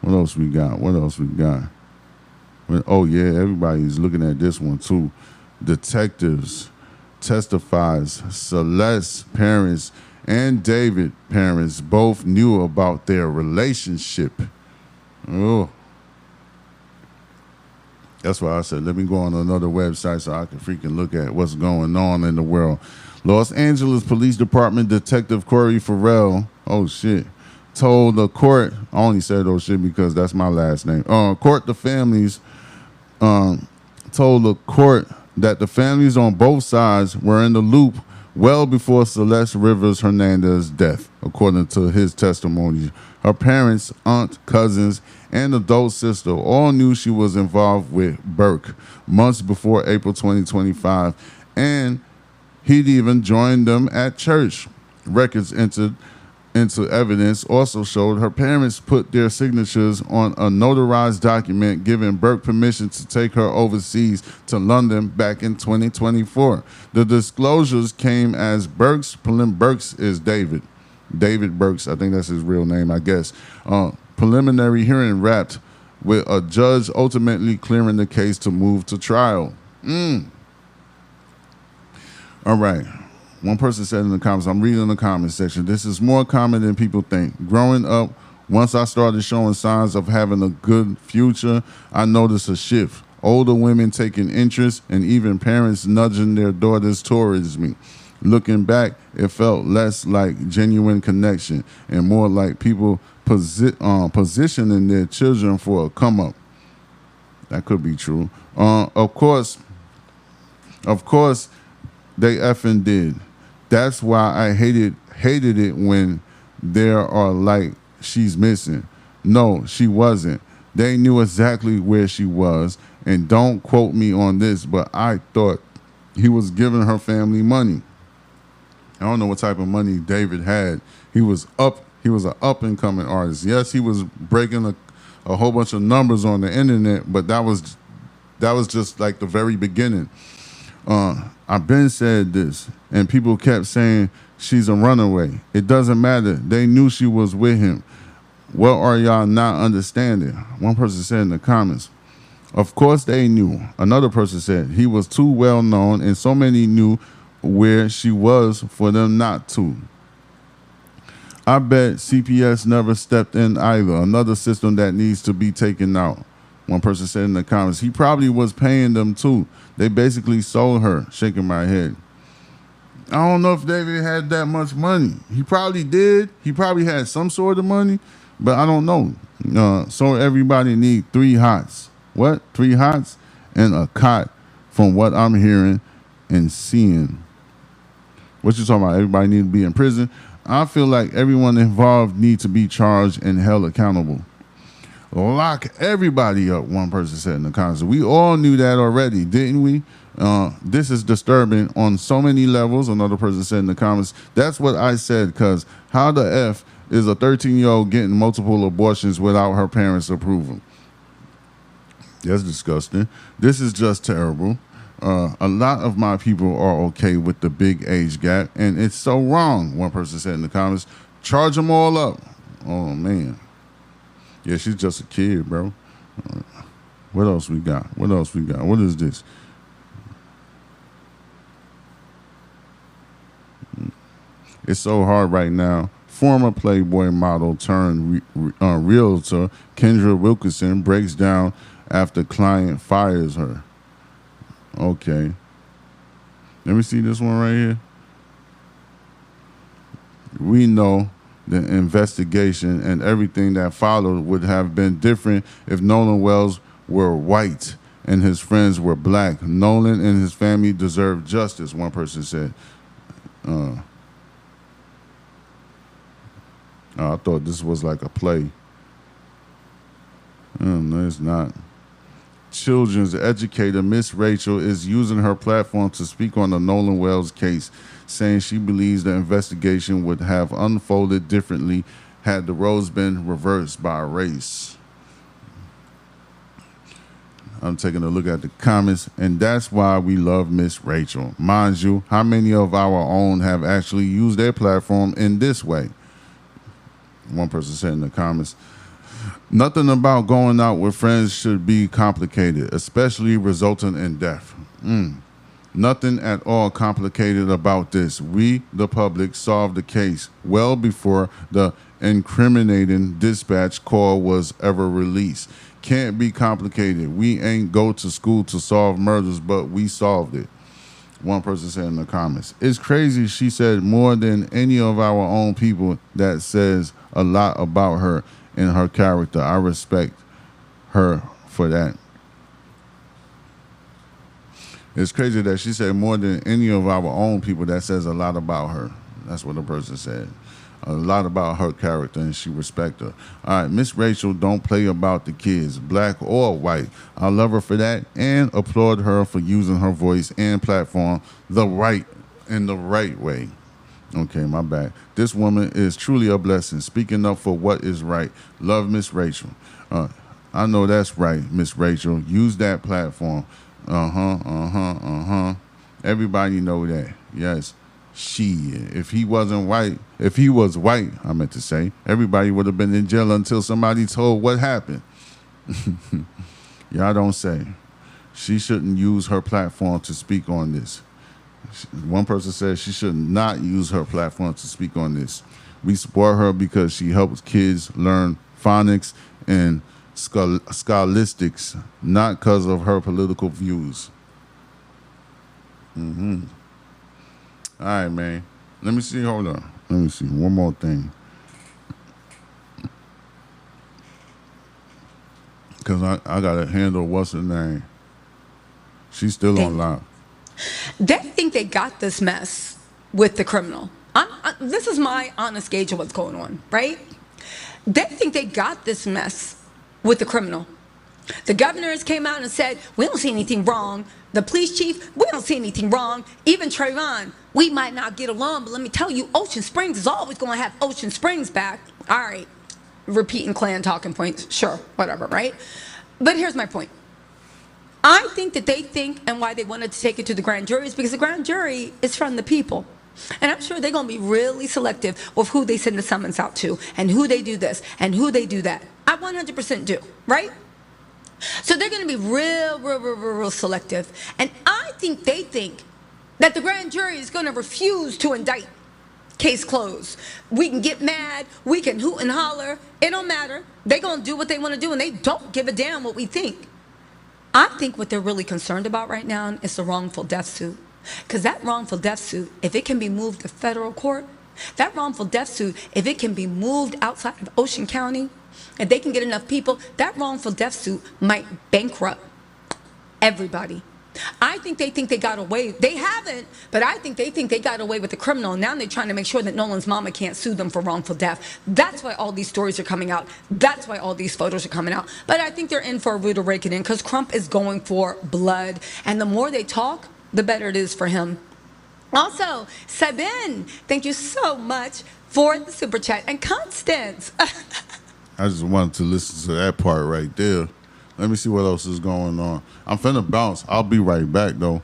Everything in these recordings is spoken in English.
What else we got? What else we got? Oh yeah, everybody's looking at this one too. Detectives testifies Celeste parents and David parents both knew about their relationship. Oh, that's why I said let me go on another website so I can freaking look at what's going on in the world. Los Angeles Police Department Detective Corey Farrell, oh shit, told the court, I only said oh shit because that's my last name. Court the families told the court that the families on both sides were in the loop well before Celeste Rivers Hernandez's death, according to his testimony. Her parents, aunt, cousins, and adult sister all knew she was involved with Burke months before April 2025, and he'd even joined them at church. Records entered into evidence also showed her parents put their signatures on a notarized document giving Burke permission to take her overseas to London back in 2024. The disclosures came as Burke's is David Burks, I think that's his real name, I guess. Preliminary hearing wrapped with a judge ultimately clearing the case to move to trial. All right. One person said in the comments, I'm reading the comment section, this is more common than people think. Growing up, once I started showing signs of having a good future, I noticed a shift. Older women taking interest and even parents nudging their daughters towards me. Looking back, it felt less like genuine connection and more like people positioning their children for a come up. That could be true. Of course, they effing did. That's why I hated it when there are like, she's missing. No, she wasn't. They knew exactly where she was. And don't quote me on this, but I thought he was giving her family money. I don't know what type of money David had. He was an up and coming artist. Yes, he was breaking a whole bunch of numbers on the internet, but that was just like the very beginning. I've been said this, and people kept saying she's a runaway. It doesn't matter. They knew she was with him. What are y'all not understanding? One person said in the comments, of course they knew. Another person said he was too well known, and so many knew where she was for them not to. I bet CPS never stepped in either. Another system that needs to be taken out. One person said in the comments, he probably was paying them too. They basically sold her, shaking my head. I don't know if David had that much money. He probably did. He probably had some sort of money, but I don't know. So everybody need 3 hots. What? 3 hots and a cot from what I'm hearing and seeing. What you talking about? Everybody need to be in prison? I feel like everyone involved need to be charged and held accountable. Lock everybody up, one person said in the comments. We all knew that already, didn't we? This is disturbing on so many levels, another person said in the comments. That's what I said, because how the F is a 13-year-old getting multiple abortions without her parents' approval? That's disgusting. This is just terrible. A lot of my people are okay with the big age gap, and it's so wrong, one person said in the comments. Charge them all up. Oh, man. Yeah, she's just a kid, bro. What else we got? What is this? It's so hard right now. Former Playboy model turned realtor Kendra Wilkinson breaks down after client fires her. Okay. Let me see this one right here. We know the investigation and everything that followed would have been different if Nolan Wells were white and his friends were black. Nolan and his family deserve justice, one person said. I thought this was like a play. No, it's not. Children's educator Miss Rachel is using her platform to speak on the Nolan Wells case, saying she believes the investigation would have unfolded differently had the roles been reversed by race. I'm taking a look at the comments, and that's why we love Miss Rachel. Mind you, how many of our own have actually used their platform in this way? One person said in the comments, Nothing about going out with friends should be complicated, especially resulting in death. Nothing at all complicated about this. We, the public, solved the case well before the incriminating dispatch call was ever released. Can't be complicated. We ain't go to school to solve murders, but we solved it. One person said in the comments, it's crazy she said more than any of our own people. That says a lot about her and her character. I respect her for that. It's crazy that she said more than any of our own people. That says a lot about her. That's what the person said. A lot about her character, and she respect her. All right, Miss Rachel don't play about the kids, black or white. I love her for that and applaud her for using her voice and platform in the right way. Okay, my bad. This woman is truly a blessing, speaking up for what is right. Love Miss Rachel. I know that's right, Miss Rachel. Use that platform. Everybody know that. Yes. If he was white, I meant to say, everybody would have been in jail until somebody told what happened. Y'all don't say. She shouldn't use her platform to speak on this. One person said she should not use her platform to speak on this. We support her because she helps kids learn phonics and scholastics, not because of her political views. All right, man. Let me see. Hold on. Let me see. One more thing. Because I got to handle what's her name. She's still on live. They think they got this mess with the criminal. This is my honest gauge of what's going on, right? They think they got this mess with the criminal. The governors came out and said, we don't see anything wrong. The police chief, we don't see anything wrong. Even Trayvon, we might not get along, but let me tell you, Ocean Springs is always going to have Ocean Springs back. All right, repeating Klan talking points, sure, whatever, right? But here's my point. I think that they think, and why they wanted to take it to the grand jury is because the grand jury is from the people. And I'm sure they're going to be really selective with who they send the summons out to, and who they do this, and who they do that. I 100% do, right? So they're going to be real selective. And I think they think that the grand jury is going to refuse to indict. Case closed. We can get mad. We can hoot and holler. It don't matter. They're going to do what they want to do, and they don't give a damn what we think. I think what they're really concerned about right now is the wrongful death suit. Because that wrongful death suit, if it can be moved to federal court, that wrongful death suit, if it can be moved outside of Ocean County, if they can get enough people, that wrongful death suit might bankrupt everybody. I think they got away. They haven't, but I think they got away with the criminal. Now they're trying to make sure that Nolan's mama can't sue them for wrongful death. That's why all these stories are coming out. That's why all these photos are coming out. But I think they're in for a rude awakening because Crump is going for blood. And the more they talk, the better it is for him. Also, Sabin, thank you so much for the super chat. And Constance. I just wanted to listen to that part right there. Let me see what else is going on. I'm finna bounce. I'll be right back, though.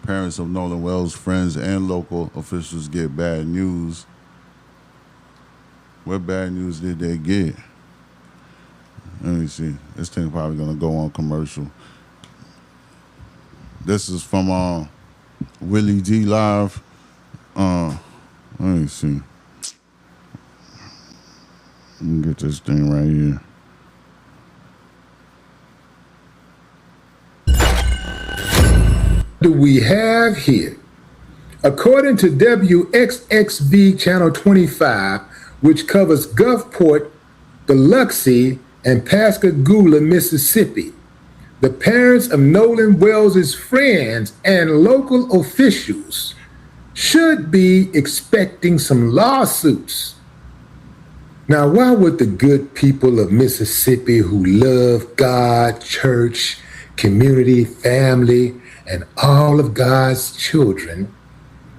Parents of Nolan Wells' friends and local officials get bad news. What bad news did they get? Let me see. This thing probably gonna go on commercial. This is from Willie D Live. Let me see. Let me get this thing right here. Do we have here? According to WXXV Channel 25, which covers Gulfport, Biloxi, and Pascagoula, Mississippi, the parents of Nolan Wells' friends and local officials should be expecting some lawsuits. Now, why would the good people of Mississippi who love God, church, community, family, and all of God's children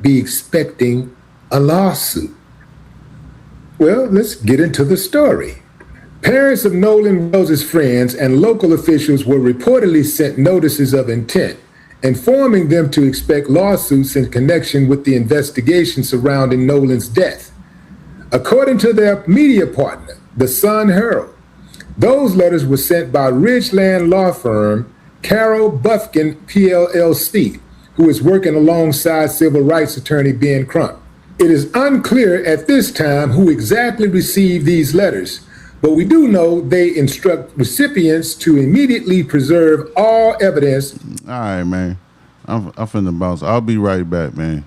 be expecting a lawsuit? Well, let's get into the story. Parents of Nolan Wells' friends and local officials were reportedly sent notices of intent, informing them to expect lawsuits in connection with the investigation surrounding Nolan's death. According to their media partner, the Sun Herald. Those letters were sent by Ridgeland law firm Carol Bufkin PLLC, who is working alongside civil rights attorney Ben Crump. It is unclear at this time who exactly received these letters, but we do know they instruct recipients to immediately preserve all evidence. All right, man. I'm finna bounce. I'll be right back, man.